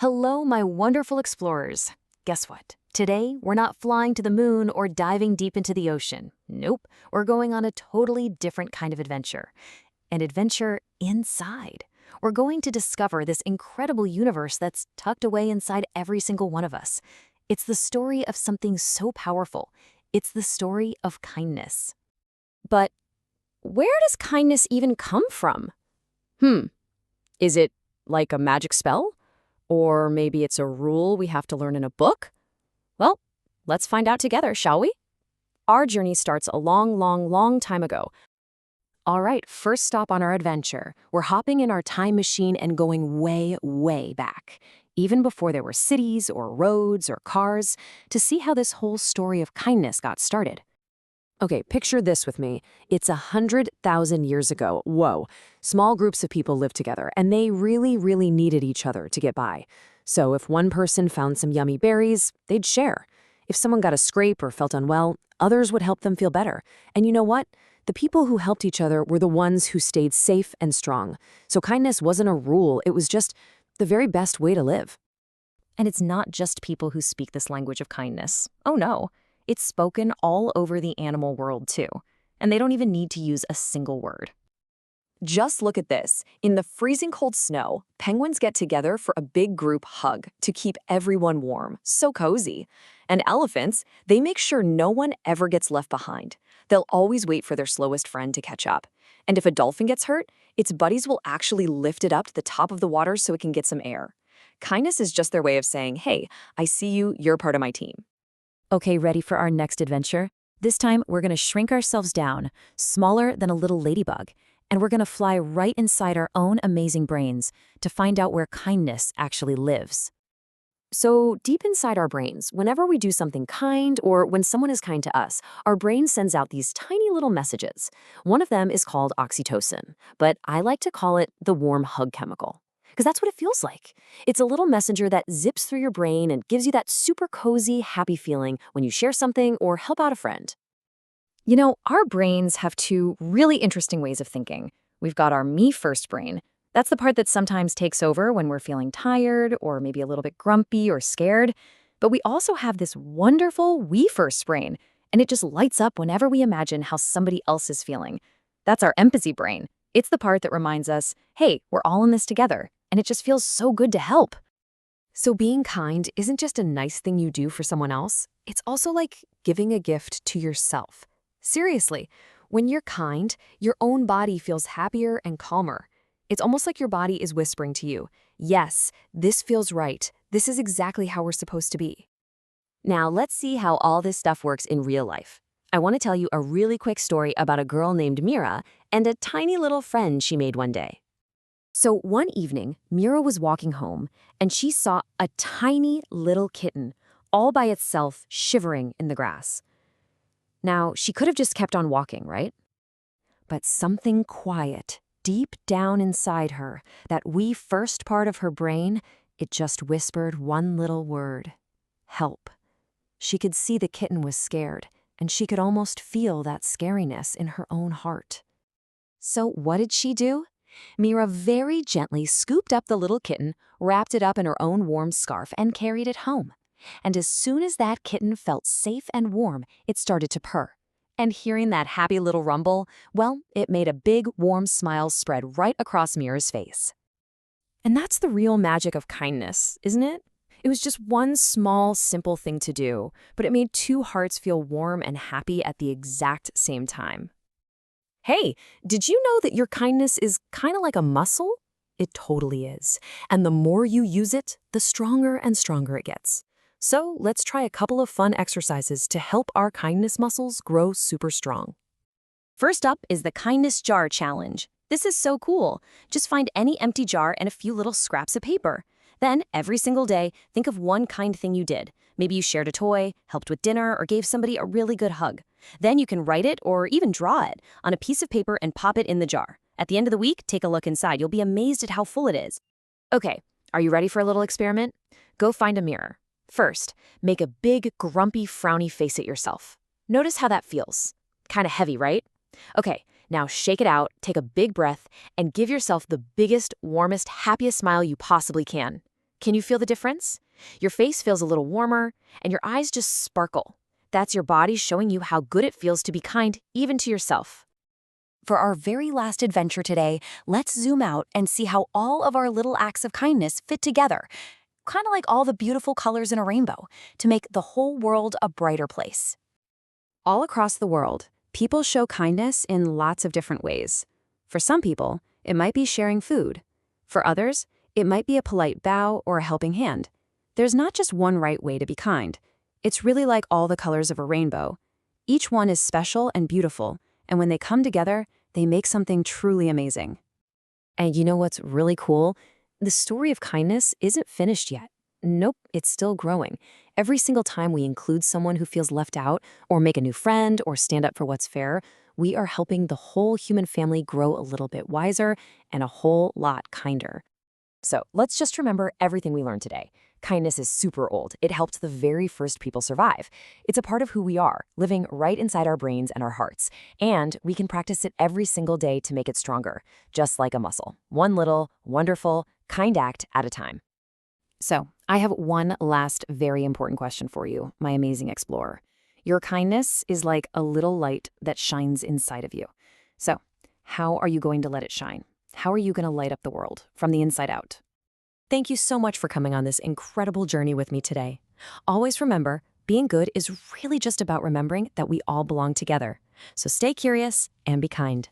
Hello, my wonderful explorers. Guess what? Today, we're not flying to the moon or diving deep into the ocean. Nope, we're going on a totally different kind of adventure. An adventure inside. We're going to discover this incredible universe that's tucked away inside every single one of us. It's the story of something so powerful. It's the story of kindness. But where does kindness even come from? Is it like a magic spell? Or maybe it's a rule we have to learn in a book? Well, let's find out together, shall we? Our journey starts a long time ago. All right, first stop on our adventure. We're hopping in our time machine and going way back, even before there were cities or roads or cars, to see how this whole story of kindness got started. Okay, picture this with me. It's 100,000 years ago. Whoa. Small groups of people lived together, and they really needed each other to get by. So if one person found some yummy berries, they'd share. If someone got a scrape or felt unwell, others would help them feel better. And you know what? The people who helped each other were the ones who stayed safe and strong. So kindness wasn't a rule, it was just the very best way to live. And it's not just people who speak this language of kindness. Oh no. It's spoken all over the animal world, too. And they don't even need to use a single word. Just look at this. In the freezing cold snow, penguins get together for a big group hug to keep everyone warm. So cozy. And elephants, they make sure no one ever gets left behind. They'll always wait for their slowest friend to catch up. And if a dolphin gets hurt, its buddies will actually lift it up to the top of the water so it can get some air. Kindness is just their way of saying, hey, I see you, you're part of my team. Okay, ready for our next adventure? This time, we're going to shrink ourselves down, smaller than a little ladybug, and we're going to fly right inside our own amazing brains to find out where kindness actually lives. So, deep inside our brains, whenever we do something kind or when someone is kind to us, our brain sends out these tiny little messages. One of them is called oxytocin, but I like to call it the warm hug chemical. Because that's what it feels like. It's a little messenger that zips through your brain and gives you that super cozy, happy feeling when you share something or help out a friend. You know, our brains have two really interesting ways of thinking. We've got our me-first brain. That's the part that sometimes takes over when we're feeling tired or maybe a little bit grumpy or scared. But we also have this wonderful we-first brain, and it just lights up whenever we imagine how somebody else is feeling. That's our empathy brain. It's the part that reminds us, hey, we're all in this together. And it just feels so good to help. So being kind isn't just a nice thing you do for someone else. It's also like giving a gift to yourself. Seriously, when you're kind, your own body feels happier and calmer. It's almost like your body is whispering to you, yes, this feels right. This is exactly how we're supposed to be. Now let's see how all this stuff works in real life. I want to tell you a really quick story about a girl named Mira and a tiny little friend she made one day. So one evening, Mira was walking home, and she saw a tiny little kitten, all by itself, shivering in the grass. Now, she could have just kept on walking, right? But something quiet, deep down inside her, that wee first part of her brain, it just whispered one little word: help. She could see the kitten was scared, and she could almost feel that scariness in her own heart. So what did she do? Mira very gently scooped up the little kitten, wrapped it up in her own warm scarf, and carried it home. And as soon as that kitten felt safe and warm, it started to purr. And hearing that happy little rumble, well, it made a big, warm smile spread right across Mira's face. And that's the real magic of kindness, isn't it? It was just one small, simple thing to do, but it made two hearts feel warm and happy at the exact same time. Hey, did you know that your kindness is kind of like a muscle? It totally is. And the more you use it, the stronger and stronger it gets. So let's try a couple of fun exercises to help our kindness muscles grow super strong. First up is the Kindness Jar Challenge. This is so cool. Just find any empty jar and a few little scraps of paper. Then, every single day, think of one kind thing you did. Maybe you shared a toy, helped with dinner, or gave somebody a really good hug. Then you can write it or even draw it on a piece of paper and pop it in the jar. At the end of the week, take a look inside. You'll be amazed at how full it is. Okay, are you ready for a little experiment? Go find a mirror. First, make a big, grumpy, frowny face at yourself. Notice how that feels. Kind of heavy, right? Okay, now shake it out, take a big breath, and give yourself the biggest, warmest, happiest smile you possibly can. Can you feel the difference? Your face feels a little warmer, and your eyes just sparkle. That's your body showing you how good it feels to be kind, even to yourself. For our very last adventure today, let's zoom out and see how all of our little acts of kindness fit together, kind of like all the beautiful colors in a rainbow, to make the whole world a brighter place. All across the world, people show kindness in lots of different ways. For some people, it might be sharing food. For others, it might be a polite bow or a helping hand. There's not just one right way to be kind. It's really like all the colors of a rainbow. Each one is special and beautiful, and when they come together, they make something truly amazing. And you know what's really cool? The story of kindness isn't finished yet. Nope, it's still growing. Every single time we include someone who feels left out, or make a new friend, or stand up for what's fair, we are helping the whole human family grow a little bit wiser and a whole lot kinder. So let's just remember everything we learned today. Kindness is super old. It helped the very first people survive. It's a part of who we are, living right inside our brains and our hearts. And we can practice it every single day to make it stronger, just like a muscle. One little, wonderful, kind act at a time. So I have one last very important question for you, my amazing explorer. Your kindness is like a little light that shines inside of you. So how are you going to let it shine? How are you going to light up the world from the inside out? Thank you so much for coming on this incredible journey with me today. Always remember, being good is really just about remembering that we all belong together. So stay curious and be kind.